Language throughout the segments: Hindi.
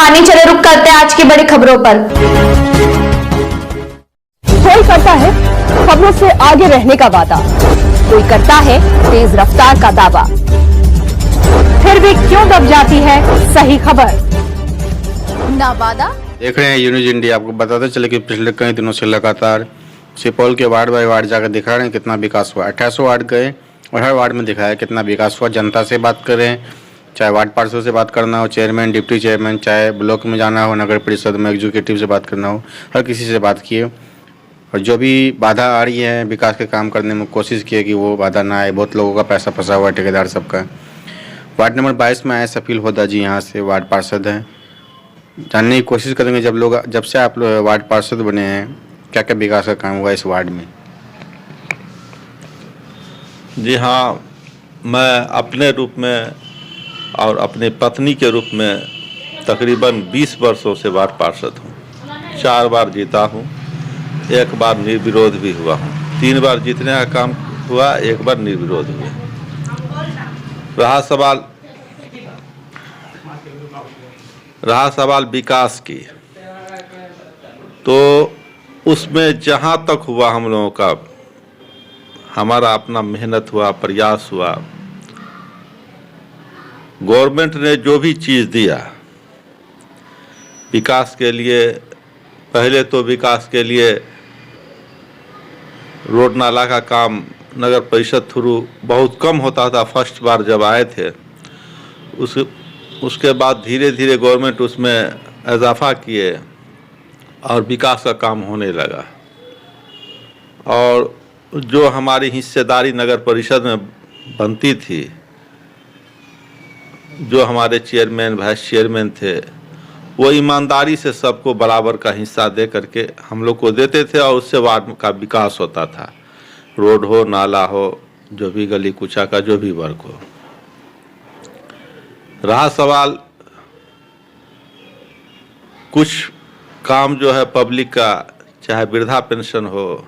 आने चले रुक करते हैं आज की बड़ी खबरों पर। कोई करता है खबरों से आगे रहने का वादा, कोई करता है तेज रफ्तार का दावा, फिर भी क्यों दब जाती है सही खबर? ना वादा। देख रहे हैं न्यूज़ इंडिया। आपको बताते चले कि पिछले कई दिनों से लगातार सुपौल के वार्ड बाय वार्ड जाकर दिखा रहे हैं कितना विकास हुआ। 1800 वार्ड गए और हर वार्ड में दिखाया कितना विकास हुआ। जनता से बात करें, चाहे वार्ड पार्षद से बात करना हो, चेयरमैन, डिप्टी चेयरमैन, चाहे ब्लॉक में जाना हो, नगर परिषद में एग्जीक्यूटिव से बात करना हो, हर किसी से बात किए और जो भी बाधा आ रही है विकास के काम करने में कोशिश की कि वो बाधा ना आए। बहुत लोगों का पैसा फंसा हुआ है, ठेकेदार सबका। वार्ड नंबर 22 में आए सफील होदा जी, यहाँ से वार्ड पार्षद हैं। जानने की कोशिश करेंगे जब से आप वार्ड पार्षद बने हैं क्या क्या विकास का काम हुआ इस वार्ड में। जी हाँ, मैं अपने रूप में और अपनी पत्नी के रूप में तकरीबन 20 वर्षों से वार्ड पार्षद हूँ। 4 बार जीता हूँ, 1 बार निर्विरोध भी हुआ हूँ। 3 बार जीतने का काम हुआ, 1 बार निर्विरोध हुआ। रहा सवाल विकास की, तो उसमें जहाँ तक हुआ हम लोगों का, हमारा अपना मेहनत हुआ, प्रयास हुआ। गवर्नमेंट ने जो भी चीज़ दिया विकास के लिए, पहले तो विकास के लिए रोड नाला का काम नगर परिषद थ्रू बहुत कम होता था फर्स्ट बार जब आए थे। उसके बाद धीरे धीरे गवर्नमेंट उसमें इजाफा किए और विकास का काम होने लगा। और जो हमारी हिस्सेदारी नगर परिषद में बनती थी, जो हमारे चेयरमैन, वाइस चेयरमैन थे, वो ईमानदारी से सबको बराबर का हिस्सा दे करके हम लोग को देते थे और उससे वार्ड का विकास होता था। रोड हो, नाला हो, जो भी गली कूचा का जो भी वर्क हो। रहा सवाल कुछ काम जो है पब्लिक का, चाहे वृद्धा पेंशन हो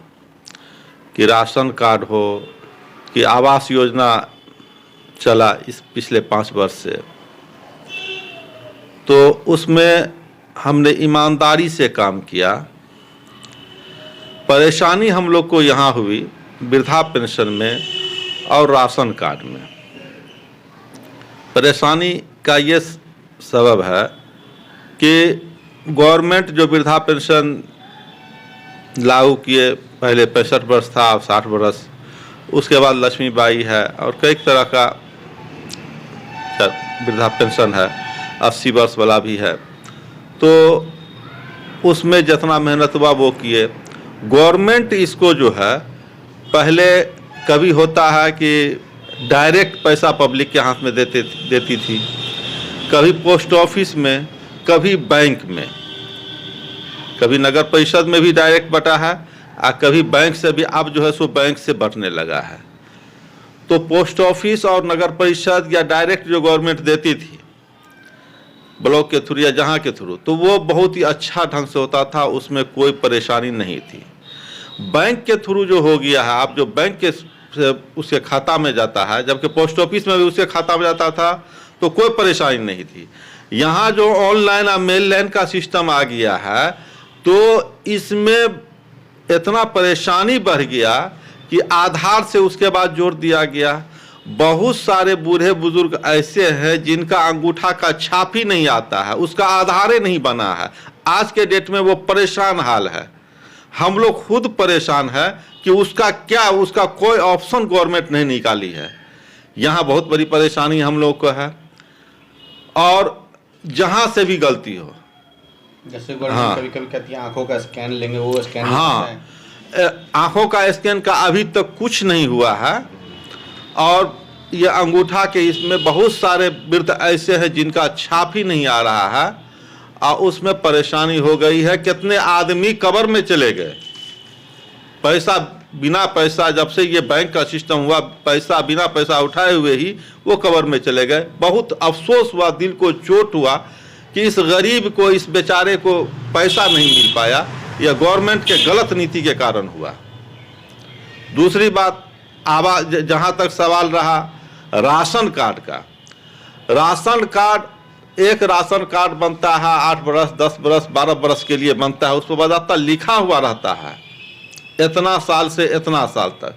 कि राशन कार्ड हो कि आवास योजना चला इस पिछले 5 वर्ष से, तो उसमें हमने ईमानदारी से काम किया। परेशानी हम लोग को यहाँ हुई वृद्धा पेंशन में और राशन कार्ड में। परेशानी का ये सबब है कि गवर्नमेंट जो वृद्धा पेंशन लागू किए, पहले 65 वर्ष था, अब 60 वर्ष, उसके बाद लक्ष्मीबाई है और कई तरह का वृद्धा पेंशन है, 80 वर्ष वाला भी है। तो उसमें जितना मेहनत हुआ वो किए। गवर्नमेंट इसको जो है, पहले कभी होता है कि डायरेक्ट पैसा पब्लिक के हाथ में देती थी, कभी पोस्ट ऑफिस में, कभी बैंक में, कभी नगर परिषद में भी डायरेक्ट बटा है और कभी बैंक से भी। अब जो है सो बैंक से बटने लगा है। तो पोस्ट ऑफिस और नगर परिषद या डायरेक्ट जो गवर्नमेंट देती थी ब्लॉक के थ्रू या जहाँ के थ्रू, तो वो बहुत ही अच्छा ढंग से होता था, उसमें कोई परेशानी नहीं थी। बैंक के थ्रू जो हो गया है, आप जो बैंक के उसके खाता में जाता है, जबकि पोस्ट ऑफिस में भी उसके खाता में जाता था, तो कोई परेशानी नहीं थी। यहाँ जो ऑनलाइन और मेल लाइन का सिस्टम आ गया है, तो इसमें इतना परेशानी बढ़ गया कि आधार से उसके बाद जोड़ दिया गया। बहुत सारे बूढ़े बुजुर्ग ऐसे हैं जिनका अंगूठा का छाप ही नहीं आता है, उसका आधार ही नहीं बना है। आज के डेट में वो परेशान हाल है। हम लोग खुद परेशान है कि उसका कोई ऑप्शन गवर्नमेंट नहीं निकाली है। यहाँ बहुत बड़ी परेशानी हम लोग को है। और जहाँ से भी गलती हो, जैसे गवर्नमेंट कभी-कभी कहती है आंखों का स्कैन लेंगे, वो स्कैन हाँ, आंखों का स्कैन का अभी तक कुछ नहीं हुआ है। और ये अंगूठा के इसमें बहुत सारे वृद्ध ऐसे हैं जिनका छाप ही नहीं आ रहा है और उसमें परेशानी हो गई है। कितने आदमी कब्र में चले गए, पैसा बिना पैसा, जब से ये बैंक का सिस्टम हुआ, पैसा बिना पैसा उठाए हुए ही वो कब्र में चले गए। बहुत अफसोस हुआ, दिल को चोट हुआ कि इस गरीब को, इस बेचारे को पैसा नहीं मिल पाया। यह गवर्नमेंट के गलत नीति के कारण हुआ। दूसरी बात, जहाँ तक सवाल रहा राशन कार्ड का, राशन कार्ड एक राशन कार्ड बनता है 8 बरस 10 बरस 12 बरस के लिए बनता है, उस पर बाकायदा लिखा हुआ रहता है इतना साल से इतना साल तक।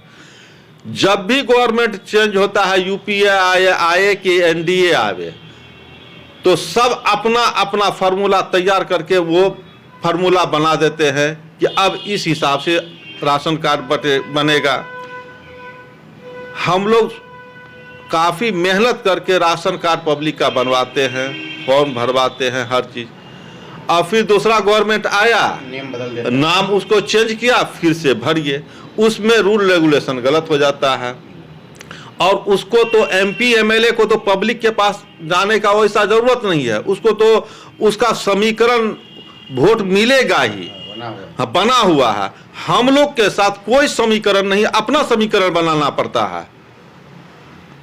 जब भी गवर्नमेंट चेंज होता है, यूपीए आए कि एनडीए आवे, तो सब अपना अपना फार्मूला तैयार करके वो फार्मूला बना देते हैं कि अब इस हिसाब से राशन कार्ड बनेगा। हम लोग काफ़ी मेहनत करके राशन कार्ड पब्लिक का बनवाते हैं, फॉर्म भरवाते हैं, हर चीज़। और फिर दूसरा गवर्नमेंट आया, नियम बदल देते, नाम उसको चेंज किया, फिर से भरिए, उसमें रूल रेगुलेशन गलत हो जाता है। और उसको तो एमपी एमएलए को तो पब्लिक के पास जाने का वैसा जरूरत नहीं है, उसको तो उसका समीकरण वोट मिलेगा ही, बना हुआ है। हम लोग के साथ कोई समीकरण नहीं, अपना समीकरण बनाना पड़ता है।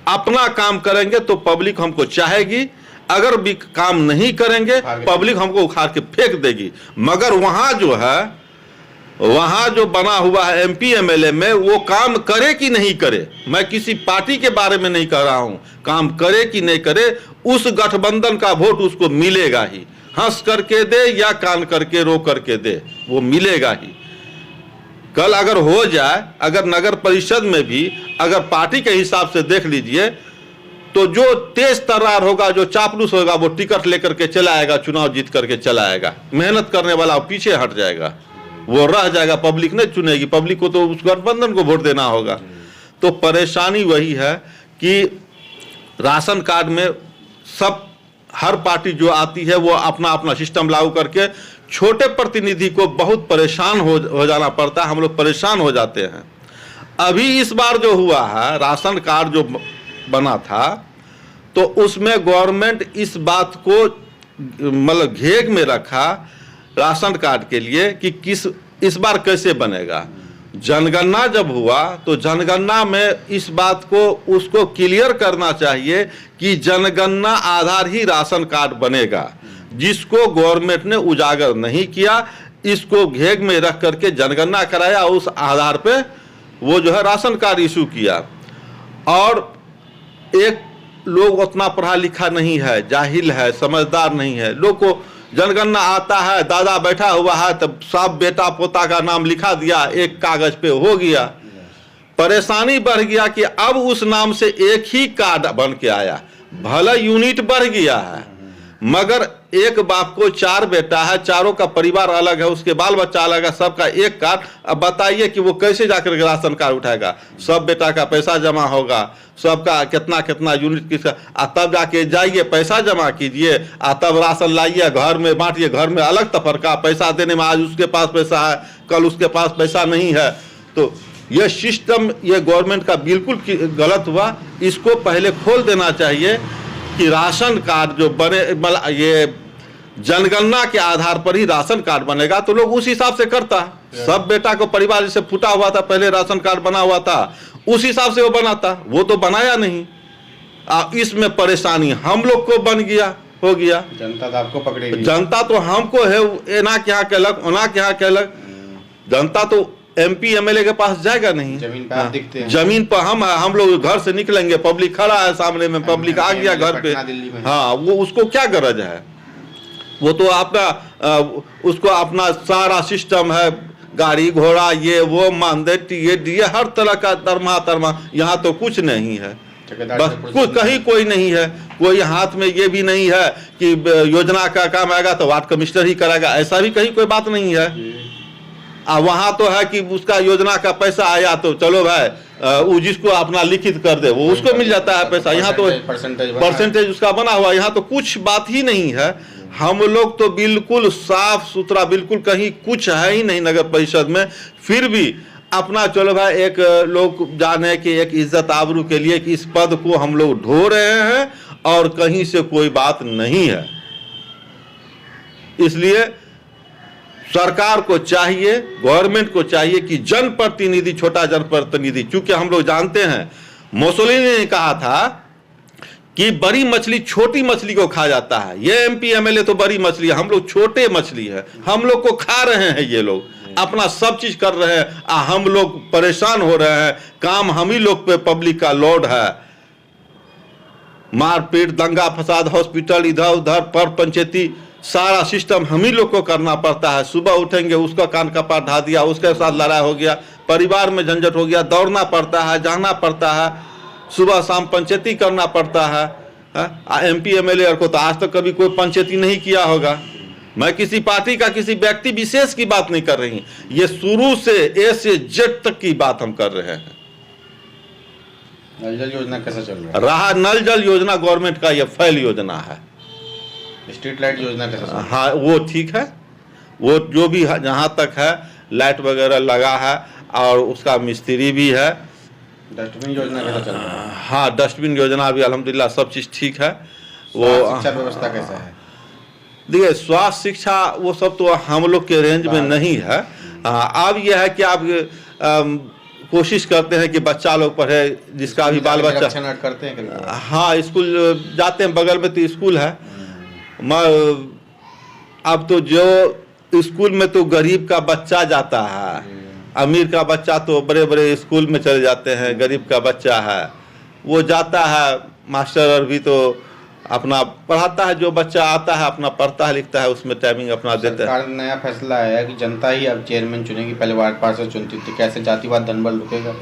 अपना काम करेंगे तो पब्लिक हमको चाहेगी, अगर भी काम नहीं करेंगे पब्लिक हमको उखाड़ के फेंक देगी। मगर वहां जो है, वहां जो बना हुआ है एमपी एमएलए में, वो काम करे कि नहीं करे, मैं किसी पार्टी के बारे में नहीं कह रहा हूं, काम करे कि नहीं करे, उस गठबंधन का वोट उसको मिलेगा ही, हंस करके दे या कान करके रो करके दे, वो मिलेगा ही। कल अगर हो जाए, अगर नगर परिषद में भी अगर पार्टी के हिसाब से देख लीजिए, तो जो तेज तर्रार होगा, जो चापलूस होगा, वो टिकट लेकर के चला आएगा, चुनाव जीत करके चला आएगा। मेहनत करने वाला पीछे हट जाएगा, वो रह जाएगा, पब्लिक नहीं चुनेगी, पब्लिक को तो उस गठबंधन को वोट देना होगा। तो परेशानी वही है कि राशन कार्ड में सब हर पार्टी जो आती है वो अपना अपना सिस्टम लागू करके छोटे प्रतिनिधि को बहुत परेशान हो जाना पड़ता है, हम लोग परेशान हो जाते हैं। अभी इस बार जो हुआ है, राशन कार्ड जो बना था, तो उसमें गवर्नमेंट इस बात को मतलब घेग में रखा राशन कार्ड के लिए कि किस इस बार कैसे बनेगा। जनगणना जब हुआ तो जनगणना में इस बात को उसको क्लियर करना चाहिए कि जनगणना आधार ही राशन कार्ड बनेगा, जिसको गवर्नमेंट ने उजागर नहीं किया। इसको घेग में रख करके जनगणना कराया, उस आधार पे वो जो है राशन कार्ड इशू किया। और एक लोग उतना पढ़ा लिखा नहीं है, जाहिल है, समझदार नहीं है, लोग को जनगणना आता है, दादा बैठा हुआ है, तब सब बेटा पोता का नाम लिखा दिया, एक कागज पे हो गया। परेशानी बढ़ गया कि अब उस नाम से एक ही कार्ड बन के आया, भला यूनिट बढ़ गया है, मगर एक बाप को 4 बेटा है, चारों का परिवार अलग है, उसके बाल बच्चा अलग है, सबका एक कार्ड। अब बताइए कि वो कैसे जाकर राशन कार्ड उठाएगा? सब बेटा का पैसा जमा होगा, सबका कितना कितना यूनिट किसका, तब जाके जाइए पैसा जमा कीजिए, तब राशन लाइए, घर में बांटिए। घर में अलग तफरका, पैसा देने में आज उसके पास पैसा है, कल उसके पास पैसा नहीं है। तो ये सिस्टम, ये गवर्नमेंट का बिल्कुल गलत हुआ। इसको पहले खोल देना चाहिए कि राशन कार्ड जो बने, ये जनगणना के आधार पर ही राशन कार्ड बनेगा, तो लोग उस हिसाब से करता। सब बेटा को परिवार जैसे फूटा हुआ था, पहले राशन कार्ड बना हुआ था, उस हिसाब से वो बनाता, वो तो बनाया नहीं। इसमें परेशानी हम लोग को बन गया, हो गया। जनता तो आपको पकड़ेगी, जनता तो हमको है, एना क्या कहलक, ओना क्या कहलक। जनता तो एमपी एमएलए के पास जाएगा नहीं। जमीन पर आप दिखते हैं, जमीन पर हम लोग घर से निकलेंगे, पब्लिक खड़ा है सामने में, पब्लिक आ गया घर पे, हाँ, वो उसको क्या गरज है? वो तो अपना उसको अपना सारा सिस्टम है, गाड़ी घोड़ा ये वो मानदेय ये हर तरह का तरमा। यहाँ तो कुछ नहीं है, बस कुछ कहीं कोई नहीं है, कोई हाथ में ये भी नहीं है कि योजना का काम आएगा तो वार्ड कमिश्नर ही कराएगा, ऐसा भी कहीं कोई बात नहीं है। वहां तो है कि उसका योजना का पैसा आया तो चलो भाई, वो जिसको अपना लिखित कर दे वो उसको मिल जाता है पैसा। यहाँ तो परसेंटेज उसका बना हुआ, यहाँ तो कुछ बात ही नहीं है। हम लोग तो बिल्कुल साफ सुथरा, बिल्कुल कहीं कुछ है ही नहीं नगर परिषद में, फिर भी अपना चलो भाई, एक लोग जाने कि एक इज्जत आबरू के लिए कि इस पद को हम लोग ढो रहे हैं और कहीं से कोई बात नहीं है। इसलिए सरकार को चाहिए, गवर्नमेंट को चाहिए कि जनप्रतिनिधि, छोटा जनप्रतिनिधि, चूंकि हम लोग जानते हैं मोसोलिनी ने कहा था कि बड़ी मछली छोटी मछली को खा जाता है। ये एमपी एमएलए तो बड़ी मछली है, हम लोग छोटे मछली है, हम लोग को खा रहे हैं। ये लोग अपना सब चीज कर रहे हैं, हम लोग परेशान हो रहे हैं। काम हम ही लोग पे पब्लिक का लोड है। मारपीट, दंगा फसाद, हॉस्पिटल, इधर उधर पर पंचायती सारा सिस्टम हम ही लोग को करना पड़ता है। सुबह उठेंगे उसका कान कपार ढा दिया, उसके साथ लड़ाई हो गया, परिवार में झंझट हो गया, दौड़ना पड़ता है, जाना पड़ता है, सुबह शाम पंचायती करना पड़ता है। MP MLA को तो आज तक कभी कोई पंचायती नहीं किया होगा। मैं किसी पार्टी का किसी व्यक्ति विशेष की बात नहीं कर रही, ये शुरू से A से Z तक की बात हम कर रहे हैं। नल जल योजना कैसा चल रहा रहा नल जल योजना गवर्नमेंट का ये फेल योजना है। है? स्ट्रीट लाइट योजना कैसा चल रहा है? हाँ वो ठीक है, वो जो भी जहाँ तक है लाइट वगैरह लगा है और उसका मिस्त्री भी है। डस्टबिन योजना कैसा चल रहा है? हाँ डस्टबिन योजना भी अल्हम्दुलिल्लाह सब चीज़ ठीक है। वो शिक्षा व्यवस्था कैसा है? देखिए स्वास्थ्य शिक्षा वो सब तो हम लोग के रेंज में नहीं है। अब यह है कि आप कोशिश करते हैं कि बच्चा लोग पढ़े, जिसका भी बाल बच्चा करते हैं कभी? हाँ स्कूल जाते हैं, बगल में तो स्कूल है। अब तो जो स्कूल में तो गरीब का बच्चा जाता है, अमीर का बच्चा तो बड़े बड़े स्कूल में चले जाते हैं, गरीब का बच्चा है वो जाता है, मास्टर और भी तो अपना पढ़ाता है, जो बच्चा आता है अपना पढ़ता है लिखता है, उसमें टाइमिंग अपना देता है। सरकार ने नया फैसला आया है कि जनता ही अब चेयरमैन चुनेगी, पहले वार्ड पार्षद चुनती थी, कैसे जातिवाद दंबल रुकेगा?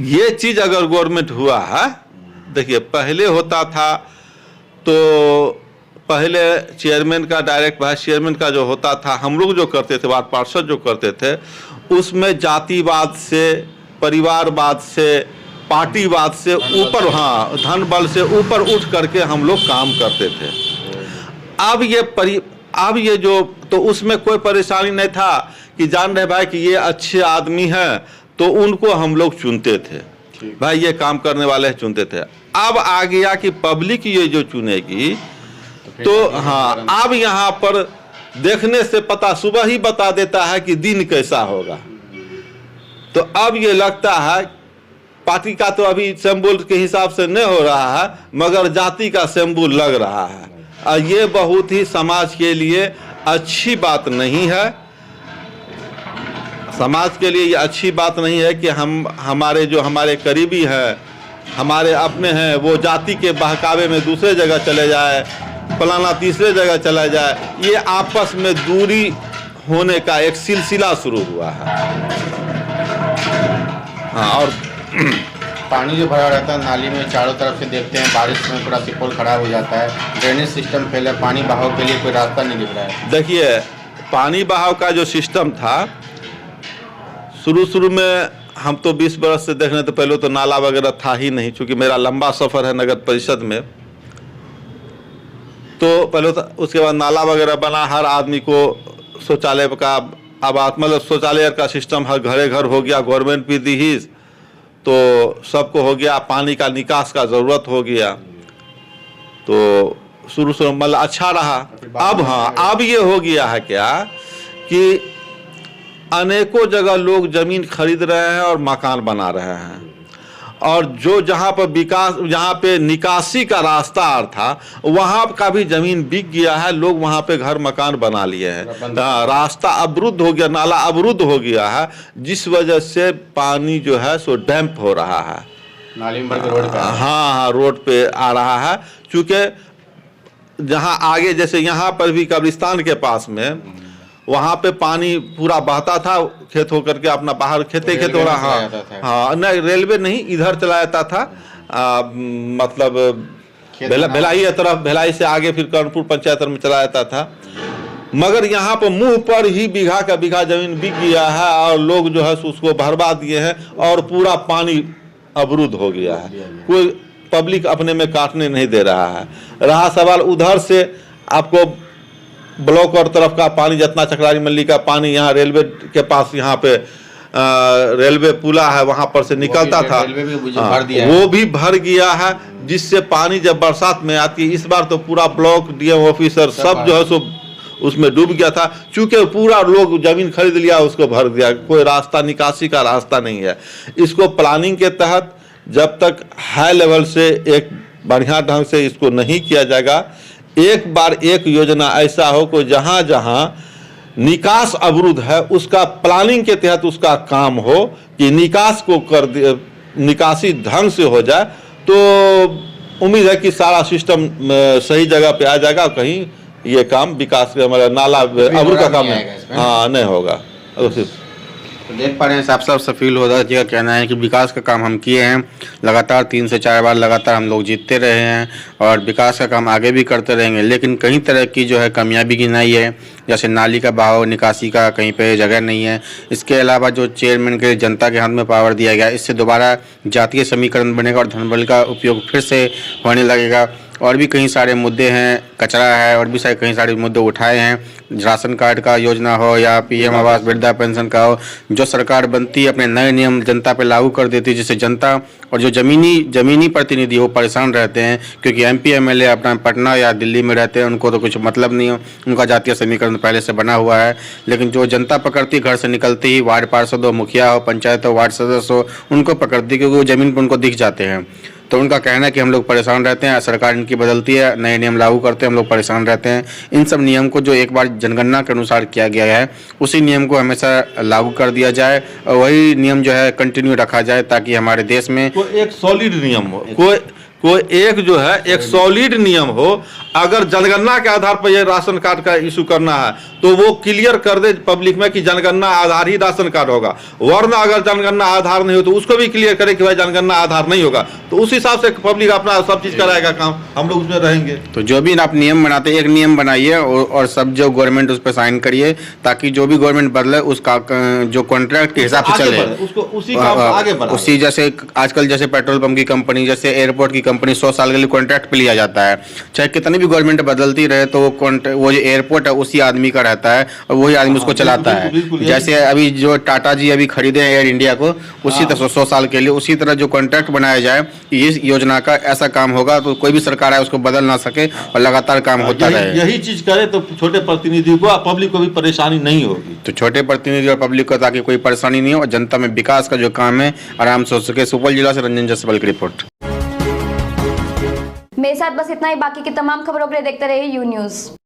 ये चीज अगर गवर्नमेंट हुआ है, देखिए पहले होता था तो पहले चेयरमैन का डायरेक्ट वाइस चेयरमैन का जो होता था, हम लोग जो करते थे वार्ड पार्षद जो करते थे, उसमें जातिवाद से, परिवारवाद से, पार्टीवाद से ऊपर, हाँ धन बल से ऊपर उठ करके हम लोग काम करते थे। अब ये जो तो उसमें कोई परेशानी नहीं था कि जान रहे भाई कि ये अच्छे आदमी हैं तो उनको हम लोग चुनते थे, भाई ये काम करने वाले चुनते थे। अब आ गया कि पब्लिक ये जो चुनेगी तो हाँ अब यहाँ पर देखने से पता, सुबह ही बता देता है कि दिन कैसा होगा। तो अब ये लगता है पार्टी का तो अभी सिंबल के हिसाब से नहीं हो रहा है, मगर जाति का सिंबल लग रहा है, और ये बहुत ही समाज के लिए अच्छी बात नहीं है। समाज के लिए ये अच्छी बात नहीं है कि हमारे करीबी हैं, हमारे अपने हैं, वो जाति के बहकावे में दूसरे जगह चले जाए, फलाना तीसरे जगह चला जाए। ये आपस में दूरी होने का एक सिलसिला शुरू हुआ है। हाँ और पानी जो भरा रहता है नाली में, चारों तरफ से देखते हैं बारिश में पूरा सुपौल खराब हो जाता है, ड्रेनेज सिस्टम फेल है, पानी बहाव के लिए कोई रास्ता नहीं दिख रहा है। देखिए पानी बहाव का जो सिस्टम था शुरू में, हम तो 20 बरस से देखने तो पहले तो नाला वगैरह था ही नहीं, चूँकि मेरा लंबा सफ़र है नगर परिषद में, तो पहले तो उसके बाद नाला वगैरह बना, हर आदमी को शौचालय का अब मतलब शौचालय का सिस्टम हर घरे घर हो गया, गवर्नमेंट भी दी ही तो सबको हो गया, पानी का निकास का ज़रूरत हो गया, तो शुरू मतलब अच्छा रहा। अब हाँ अब ये हो गया है क्या कि अनेकों जगह लोग ज़मीन खरीद रहे हैं और मकान बना रहे हैं, और जो जहाँ पर विकास, जहाँ पे निकासी का रास्ता था वहाँ का भी ज़मीन बिक गया है, लोग वहाँ पे घर मकान बना लिए हैं, रास्ता अवरुद्ध हो गया, नाला अवरुद्ध हो गया है, जिस वजह से पानी जो है सो डैम्प हो रहा है, नाली में रोड पे। हाँ रोड पे आ रहा है। चूँकि जहाँ आगे जैसे यहाँ पर भी कब्रिस्तान के पास में वहाँ पे पानी पूरा बहता था, खेत होकर के अपना बाहर खेते खेत हो रहा। हाँ नहीं रेलवे नहीं, इधर चला जाता था, मतलब भिलाई तरफ, भिलाई से आगे फिर कर्णपुर पंचायत में चला जाता था, मगर यहाँ पर मुंह पर ही बीघा का बीघा जमीन बिक गया है और लोग जो है उसको भरवा दिए हैं और पूरा पानी अवरुद्ध हो गया है, कोई पब्लिक अपने में काटने नहीं दे रहा है। रहा सवाल उधर से आपको ब्लॉक और तरफ का पानी, जितना चकरारी मल्ली का पानी यहाँ रेलवे के पास, यहाँ पे रेलवे पुला है वहाँ पर से निकलता था, वो भी भर गया है, जिससे पानी जब बरसात में आती है, इस बार तो पूरा ब्लॉक डीएम ऑफिसर सब जो है सो उसमें डूब गया था, चूँकि पूरा लोग जमीन खरीद लिया उसको भर दिया, कोई रास्ता निकासी का रास्ता नहीं है। इसको प्लानिंग के तहत जब तक हाई लेवल से एक बढ़िया ढंग से इसको नहीं किया जाएगा, एक बार एक योजना ऐसा हो कि जहाँ जहाँ निकास अवरुद्ध है उसका प्लानिंग के तहत उसका काम हो कि निकास को कर निकासी ढंग से हो जाए, तो उम्मीद है कि सारा सिस्टम सही जगह पे आ जाएगा। कहीं ये काम विकास का मतलब नाला अब्रू का काम नहीं, हाँ नहीं होगा। तो देख पा रहे हैं साफ साफ सफील होदा जी का कहना है कि विकास का काम हम किए हैं, लगातार 3 से 4 बार लगातार हम लोग जीतते रहे हैं और विकास का काम आगे भी करते रहेंगे। लेकिन कई तरह की जो है कमियां भी गिनाई है, जैसे नाली का बहाव निकासी का कहीं पे जगह नहीं है। इसके अलावा जो चेयरमैन के जनता के हाथ में पावर दिया गया, इससे दोबारा जातीय समीकरण बनेगा और धनबल का उपयोग फिर से होने लगेगा। और भी कई सारे मुद्दे हैं, कचरा है और भी सारे कई सारे मुद्दे उठाए हैं, राशन कार्ड का योजना हो या पीएम आवास वृद्धा पेंशन का हो। जो सरकार बनती है अपने नए नियम जनता पे लागू कर देती है, जिससे जनता और जो जमीनी प्रतिनिधि वो परेशान रहते हैं, क्योंकि एमपी एमएलए अपना पटना या दिल्ली में रहते हैं, उनको तो कुछ मतलब नहीं हो, उनका जातीय समीकरण पहले से बना हुआ है। लेकिन जो जनता पकड़ती घर से निकलती ही वार्ड पार्षद हो, मुखिया हो, पंचायत हो, वार्ड सदस्य हो, उनको पकड़ती क्योंकि वो जमीन पर उनको दिख जाते हैं। तो उनका कहना है कि हम लोग परेशान रहते हैं, सरकार इनकी बदलती है, नए नियम लागू करते हैं, हम लोग परेशान रहते हैं। इन सब नियम को जो एक बार जनगणना के अनुसार किया गया है, उसी नियम को हमेशा लागू कर दिया जाए और वही नियम जो है कंटिन्यू रखा जाए, ताकि हमारे देश में कोई एक सॉलिड नियम हो, कोई एक जो है एक सॉलिड नियम हो। अगर जनगणना के आधार पर ये राशन कार्ड का इशू करना है तो वो क्लियर कर दे पब्लिक में कि जनगणना आधार ही राशन कार्ड होगा, वरना अगर जनगणना आधार नहीं हो तो उसको भी क्लियर करे कि भाई जनगणना आधार नहीं होगा। तो उस हिसाब से पब्लिक अपना सब चीज कराएगा काम, हम लोग उसमें रहेंगे। तो जो भी आप नियम बनाते हैं, एक नियम बनाइए और सब जो गवर्नमेंट उस पर साइन करिए, ताकि जो भी गवर्नमेंट बदले उसका जो कॉन्ट्रैक्ट के हिसाब से चले, उसको उसी काम आगे बढ़ाए। उसी जैसे आजकल जैसे पेट्रोल पंप की कंपनी, जैसे एयरपोर्ट की कंपनी 100 साल के लिए कॉन्ट्रैक्ट पे लिया जाता है। चाहे कितनी भी गवर्नमेंट बदलती रहे तो वो जो एयरपोर्ट है उसी आदमी का रहता है और वही आदमी उसको चलाता है। जैसे अभी जो टाटा जी अभी खरीदे हैं एयर इंडिया को, उसी तरह 100 साल के लिए उसी तरह जो कॉन्ट्रैक्ट बनाया जाए, इस योजना का ऐसा काम होगा तो कोई भी सरकार है उसको बदल ना सके और लगातार काम होता रहे। यही चीज करे तो छोटे प्रतिनिधि को पब्लिक को भी परेशानी नहीं होगी। तो छोटे प्रतिनिधि और पब्लिक को ताकि कोई परेशानी नहीं हो और जनता में विकास का जो काम है आराम से हो सके। सुपौल जिला से रंजन जसवाल की रिपोर्ट। मेरे साथ बस इतना ही। बाकी की तमाम खबरों के लिए देखते रहिए यू न्यूज़।